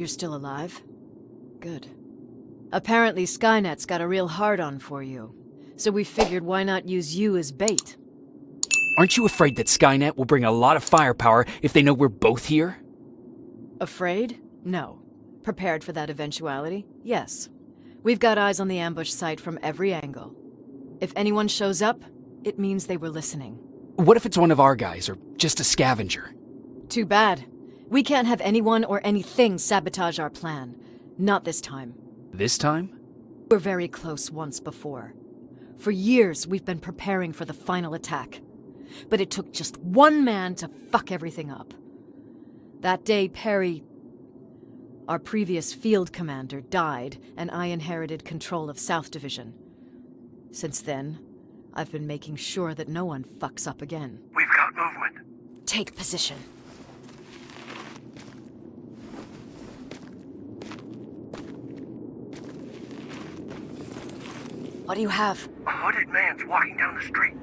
You're still alive? Good. Apparently Skynet's got a real hard-on for you. So we figured why not use you as bait? Aren't you afraid that Skynet will bring a lot of firepower if they know we're both here? Afraid? No. Prepared for that eventuality? Yes. We've got eyes on the ambush site from every angle. If anyone shows up, it means they were listening. What if it's one of our guys, or just a scavenger? Too bad. We can't have anyone or anything sabotage our plan. Not this time. This time? We're very close once before. For years, we've been preparing for the final attack. But it took just one man to fuck everything up. That day, Perry, our previous field commander, died, and I inherited control of South Division. Since then, I've been making sure that no one fucks up again. We've got movement. Take position. What do you have? A hooded man's walking down the street.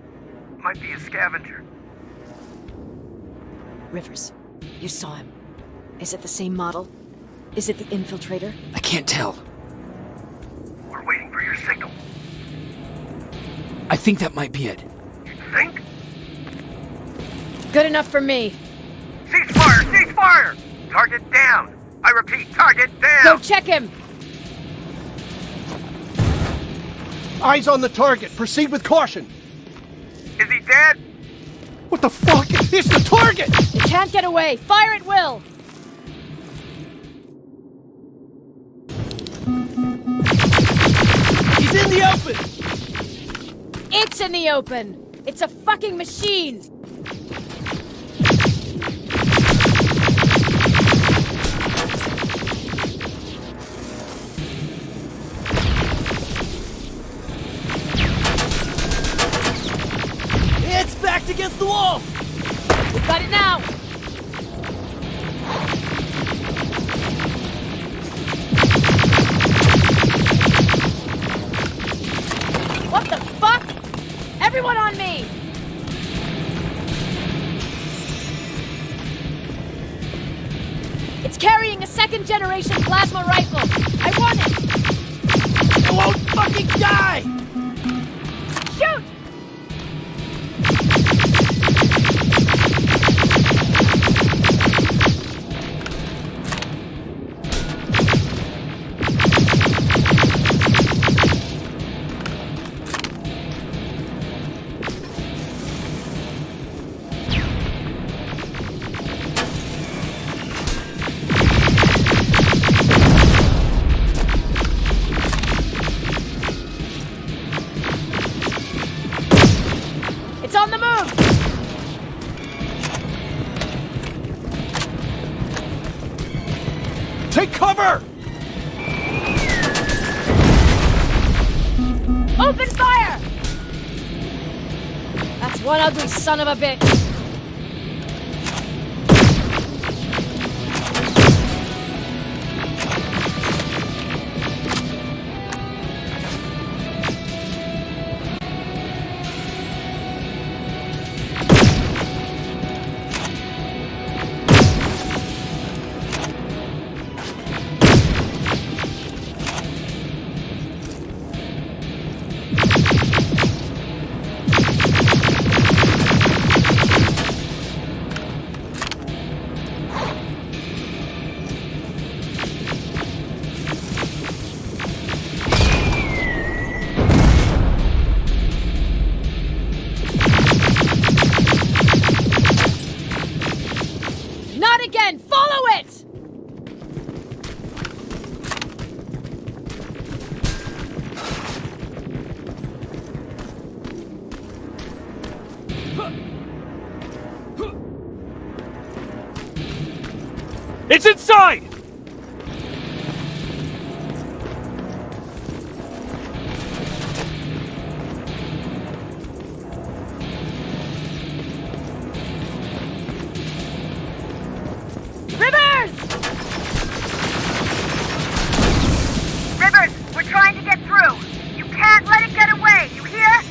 Might be a scavenger. Rivers, you saw him. Is it the same model? Is it the Infiltrator? I can't tell. We're waiting for your signal. I think that might be it. You think? Good enough for me. Cease fire! Cease fire! Target down! I repeat, target down! Go check him! Eyes on the target. Proceed with caution. Is he dead? What the fuck? It's the target! You can't get away! Fire at will! He's in the open! It's in the open! It's a fucking machine! It's backed against the wall! We've got it now! What the fuck? Everyone on me! It's carrying a second-generation plasma rifle! I want it! I won't fucking die! Shoot! It's on the move! Take cover! Open fire! That's one ugly son of a bitch! Not again! Follow it! It's inside! Rivers! Rivers, we're trying to get through. You can't let it get away, you hear?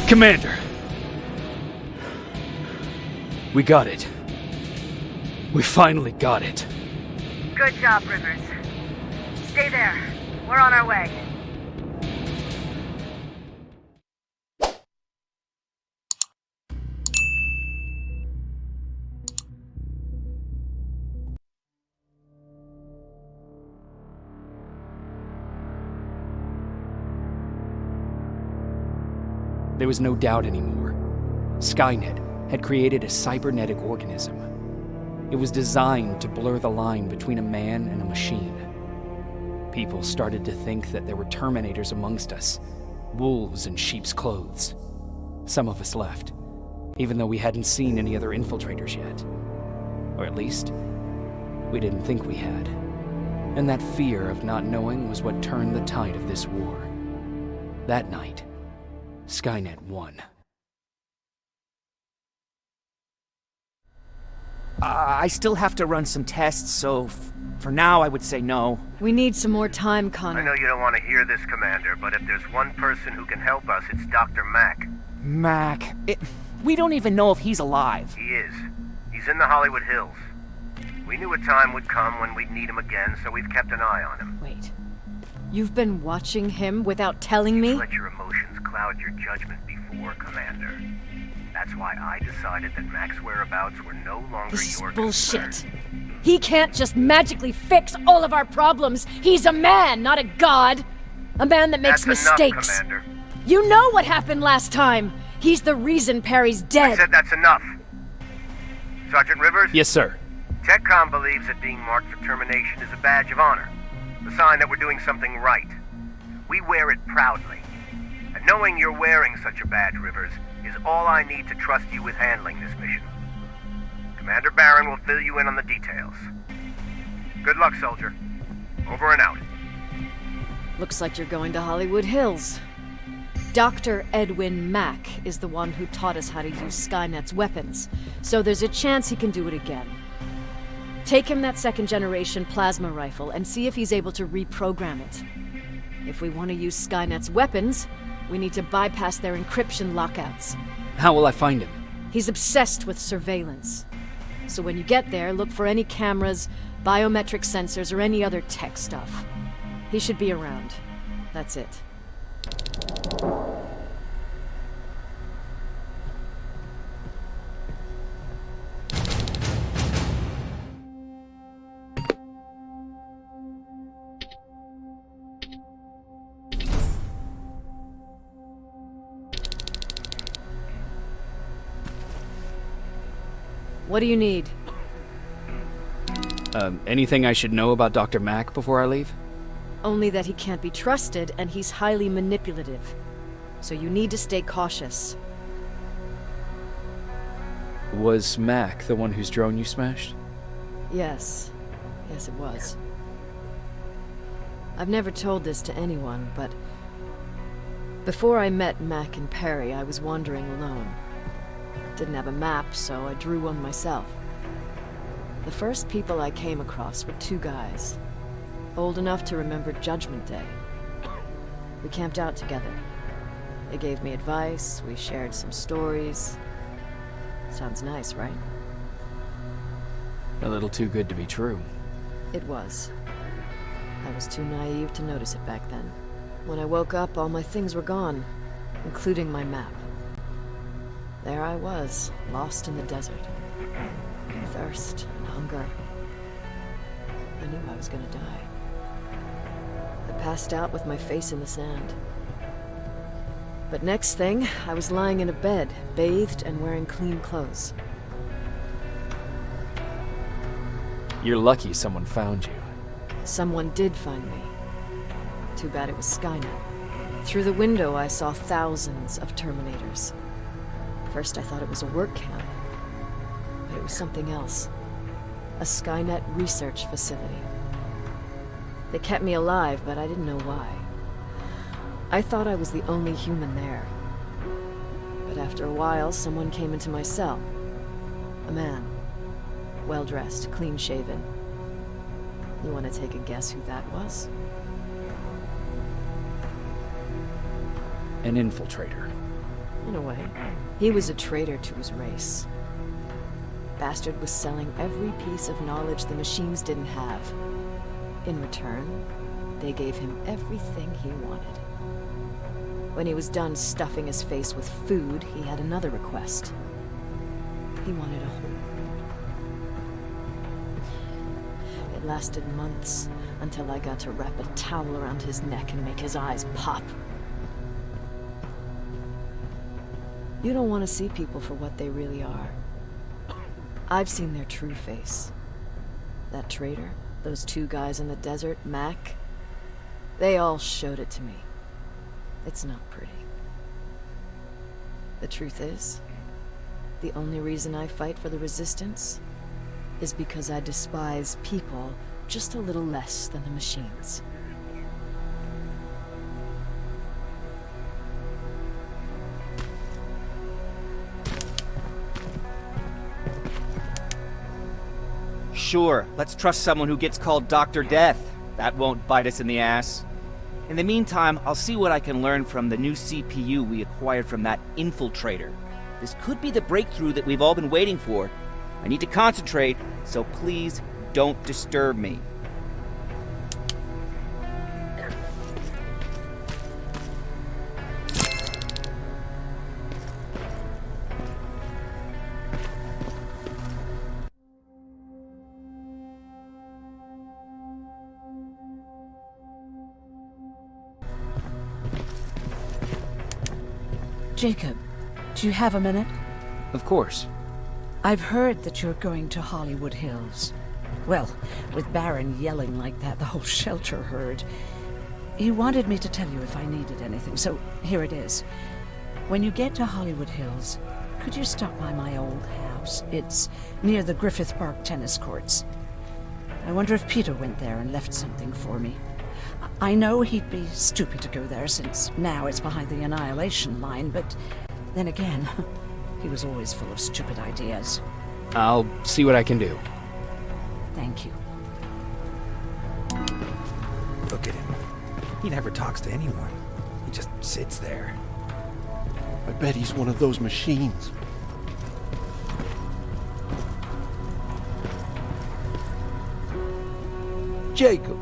Commander! We got it. We finally got it. Good job, Rivers. Stay there. We're on our way. There was no doubt anymore. Skynet had created a cybernetic organism. It was designed to blur the line between a man and a machine. People started to think that there were Terminators amongst us, wolves in sheep's clothes. Some of us left, even though we hadn't seen any other infiltrators yet. Or at least, we didn't think we had. And that fear of not knowing was what turned the tide of this war. That night, Skynet won. I still have to run some tests, so for now I would say no. We need some more time, I Connor. know you don't want to hear this, Commander, but if there's one person who can help us, it's Dr. Mack. Mac, we don't even know if he's alive. He is. He's in the Hollywood Hills. We knew a time would come when we'd need him again, so we've kept an eye on him. Wait. You've been watching him without telling me? Let your emotions cloud your judgment before, Commander. That's why I decided that Mack's whereabouts were no longer This is your bullshit. concern. He can't just magically fix all of our problems. He's a man, not a god. A man that makes That's mistakes. enough, Commander. You know what happened last time. He's the reason Perry's I dead. said that's enough. Sergeant Rivers? Yes, sir. TechCom believes that being marked for termination is a badge of honor. A sign that we're doing something right. We wear it proudly. And knowing you're wearing such a badge, Rivers, is all I need to trust you with handling this mission. Commander Barron will fill you in on the details. Good luck, soldier. Over and out. Looks like you're going to Hollywood Hills. Dr. Edwin Mack is the one who taught us how to use Skynet's weapons, so there's a chance he can do it again. Take him that second-generation plasma rifle and see if he's able to reprogram it. If we want to use Skynet's weapons, we need to bypass their encryption lockouts. How will I find him? He's obsessed with surveillance. So when you get there, look for any cameras, biometric sensors, or any other tech stuff. He should be around. That's it. What do you need? Anything I should know about Dr. Mack before I leave? Only that he can't be trusted and he's highly manipulative. So you need to stay cautious. Was Mack the one whose drone you smashed? Yes. Yes, it was. I've never told this to anyone, but before I met Mack and Perry, I was wandering alone. Didn't have a map, so I drew one myself. The first people I came across were two guys, old enough to remember Judgment Day. We camped out together. They gave me advice, we shared some stories. Sounds nice, right? A little too good to be true. It was. I was too naive to notice it back then. When I woke up, all my things were gone, including my map. There I was, lost in the desert. Thirst and hunger. I knew I was gonna die. I passed out with my face in the sand. But next thing, I was lying in a bed, bathed and wearing clean clothes. You're lucky someone found you. Someone did find me. Too bad it was Skynet. Through the window, I saw thousands of Terminators. First, I thought it was a work camp, but it was something else. A Skynet research facility. They kept me alive, but I didn't know why. I thought I was the only human there. But after a while, someone came into my cell. A man. Well-dressed, clean-shaven. You want to take a guess who that was? An infiltrator. In a way, he was a traitor to his race. Bastard was selling every piece of knowledge the machines didn't have. In return, they gave him everything he wanted. When he was done stuffing his face with food, he had another request. He wanted a home. It lasted months, until I got to wrap a towel around his neck and make his eyes pop. You don't want to see people for what they really are. I've seen their true face. That traitor, those two guys in the desert, Mac, they all showed it to me. It's not pretty. The truth is, the only reason I fight for the Resistance is because I despise people just a little less than the machines. Sure, let's trust someone who gets called Dr. Death. That won't bite us in the ass. In the meantime, I'll see what I can learn from the new CPU we acquired from that infiltrator. This could be the breakthrough that we've all been waiting for. I need to concentrate, so please don't disturb me. Jacob, do you have a minute? Of course. I've heard that you're going to Hollywood Hills. Well, with Baron yelling like that, the whole shelter heard. He wanted me to tell you if I needed anything, so here it is. When you get to Hollywood Hills, could you stop by my old house? It's near the Griffith Park tennis courts. I wonder if Peter went there and left something for me. I know he'd be stupid to go there, since now it's behind the annihilation line, but then again, he was always full of stupid ideas. I'll see what I can do. Thank you. Look at him. He never talks to anyone. He just sits there. I bet he's one of those machines. Jacob.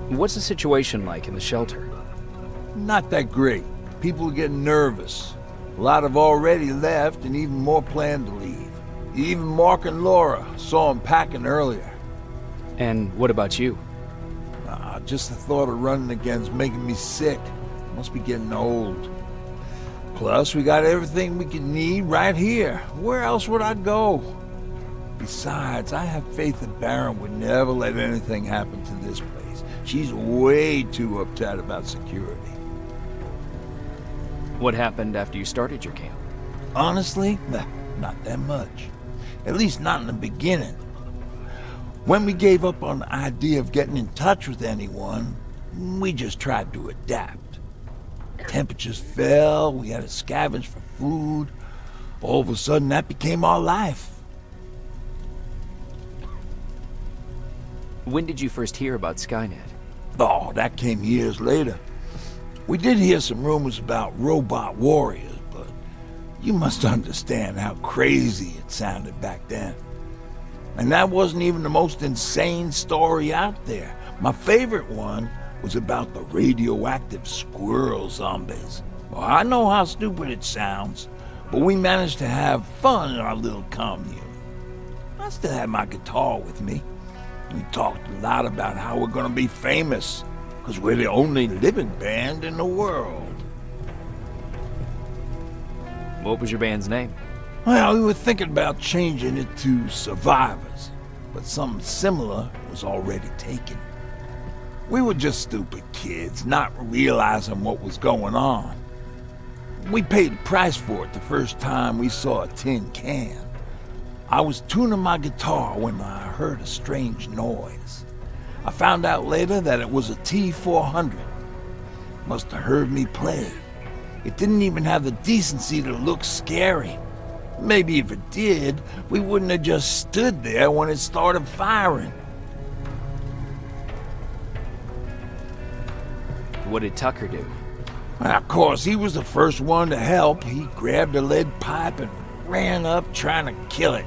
What's the situation like in the shelter? Not that great. People are getting nervous. A lot have already left, and even more plan to leave. Even Mark and Laura saw them packing earlier. And what about you? Just the thought of running again's making me sick. Must be getting old. Plus, we got everything we could need right here. Where else would I go? Besides, I have faith that Baron would never let anything happen to this place. She's way too uptight about security. What happened after you started your camp? Honestly, not that much. At least not in the beginning. When we gave up on the idea of getting in touch with anyone, we just tried to adapt. Temperatures fell, we had to scavenge for food. All of a sudden, that became our life. When did you first hear about Skynet? Oh, that came years later. We did hear some rumors about robot warriors, but you must understand how crazy it sounded back then. And that wasn't even the most insane story out there. My favorite one was about the radioactive squirrel zombies. Well, I know how stupid it sounds, but we managed to have fun in our little commune. I still had my guitar with me. We talked a lot about how we're gonna be famous, because we're the only living band in the world. What was your band's name? Well, we were thinking about changing it to Survivors, but something similar was already taken. We were just stupid kids, not realizing what was going on. We paid the price for it the first time we saw a tin can. I was tuning my guitar when I heard a strange noise. I found out later that it was a T-400. Must have heard me play. It didn't even have the decency to look scary. Maybe if it did, we wouldn't have just stood there when it started firing. What did Tucker do? Of course, he was the first one to help. He grabbed a lead pipe and ran up trying to kill it.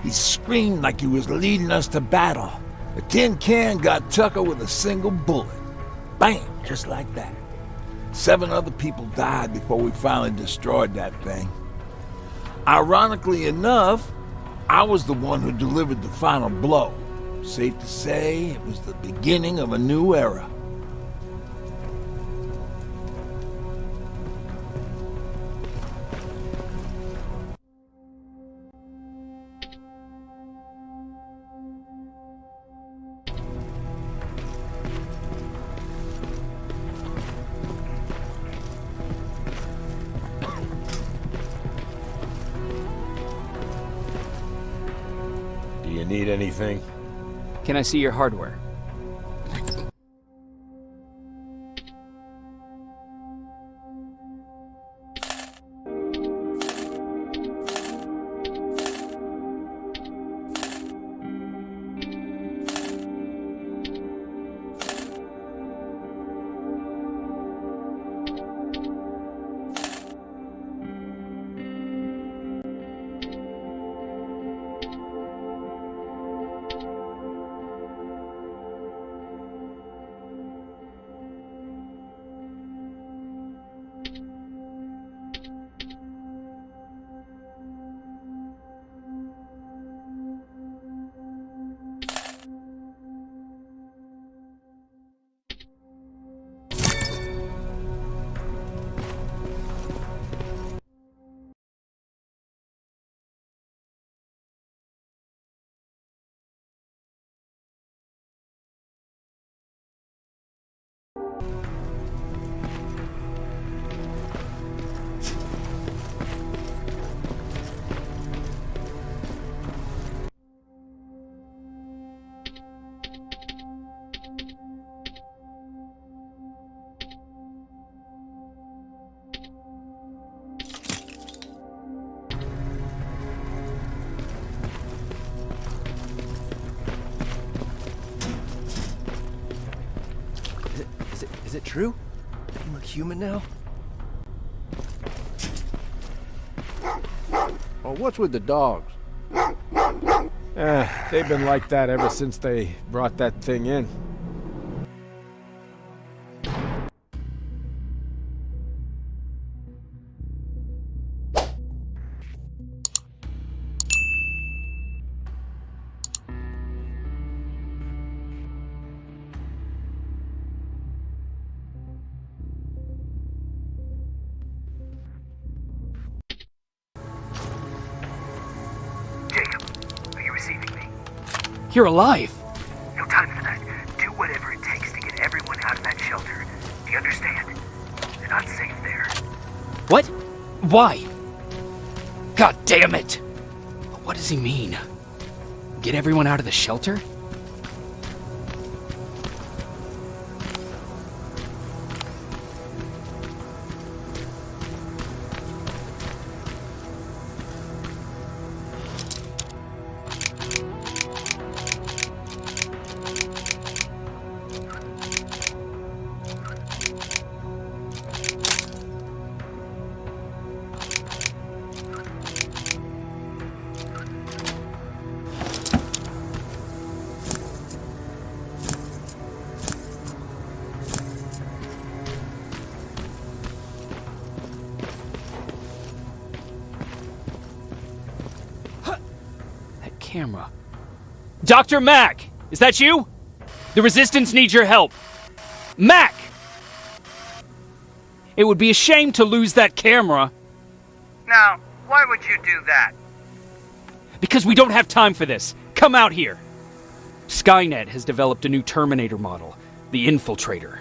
He screamed like he was leading us to battle. The tin can got Tucker with a single bullet. Bam! Just like that. 7 other people died before we finally destroyed that thing. Ironically enough, I was the one who delivered the final blow. Safe to say, it was the beginning of a new era. Do you need anything? Can I see your hardware? Is it true? You look human now? Oh, what's with the dogs? They've been like that ever since they brought that thing in. You're alive! No time for that. Do whatever it takes to get everyone out of that shelter. Do you understand? They're not safe there. What? Why? God damn it! What does he mean? Get everyone out of the shelter? Camera. Dr. Mack! Is that you? The Resistance needs your help. Mack! It would be a shame to lose that camera. Now, why would you do that? Because we don't have time for this. Come out here. Skynet has developed a new Terminator model, the Infiltrator.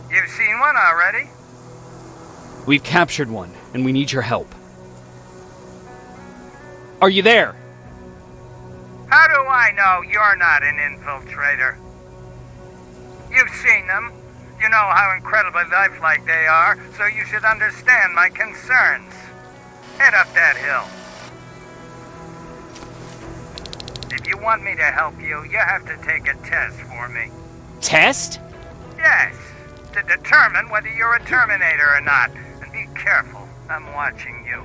You've seen one already? We've captured one, and we need your help. Are you there? How do I know you're not an infiltrator? You've seen them. You know how incredibly lifelike they are, so you should understand my concerns. Head up that hill. If you want me to help you, you have to take a test for me. Test? Yes. to determine whether you're a Terminator or not. And be careful, I'm watching you.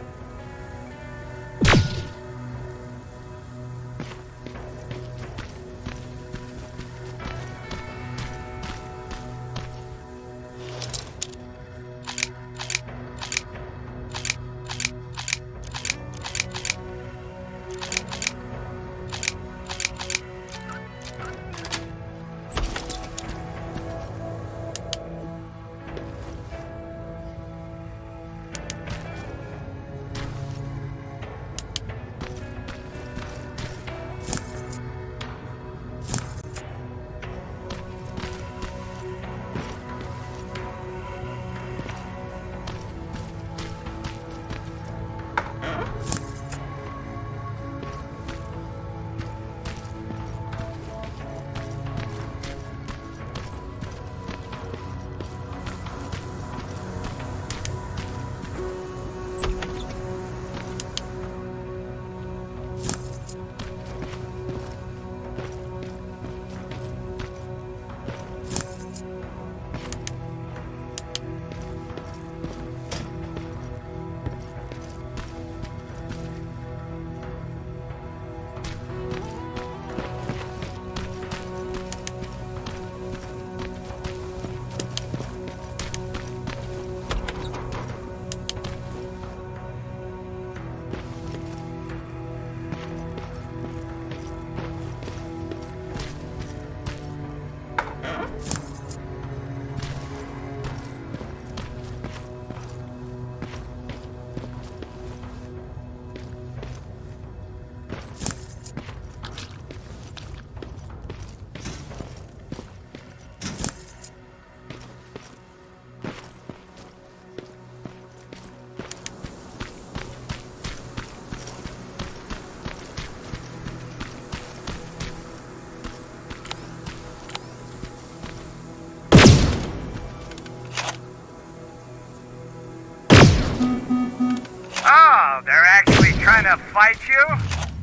To fight you?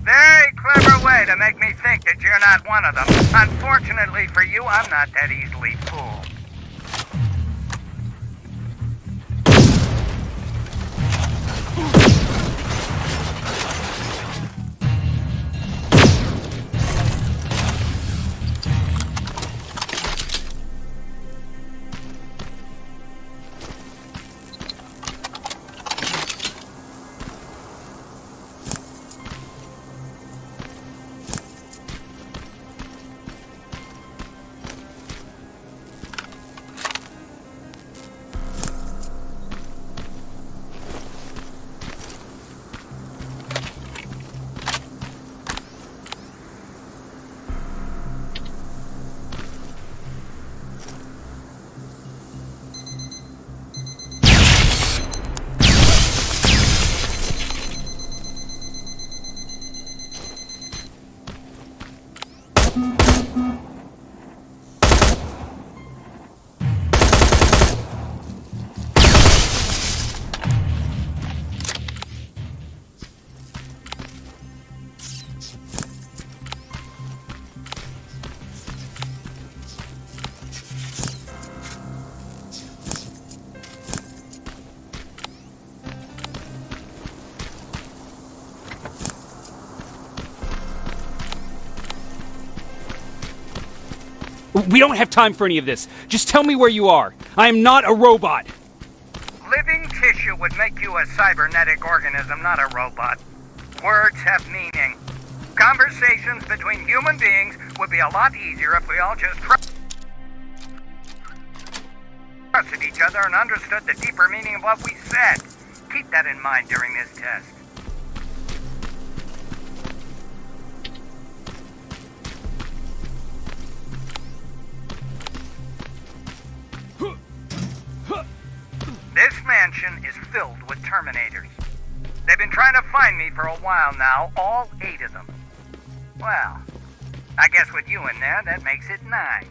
Very clever way to make me think that you're not one of them. Unfortunately for you, I'm not that easily fooled. We don't have time for any of this. Just tell me where you are. I am not a robot. Living tissue would make you a cybernetic organism, not a robot. Words have meaning. Conversations between human beings would be a lot easier if we all just trusted each other and understood the deeper meaning of what we said. Keep that in mind during this test. This mansion is filled with Terminators. They've been trying to find me for a while now, all 8 of them. Well, I guess with you in there, that makes it 9.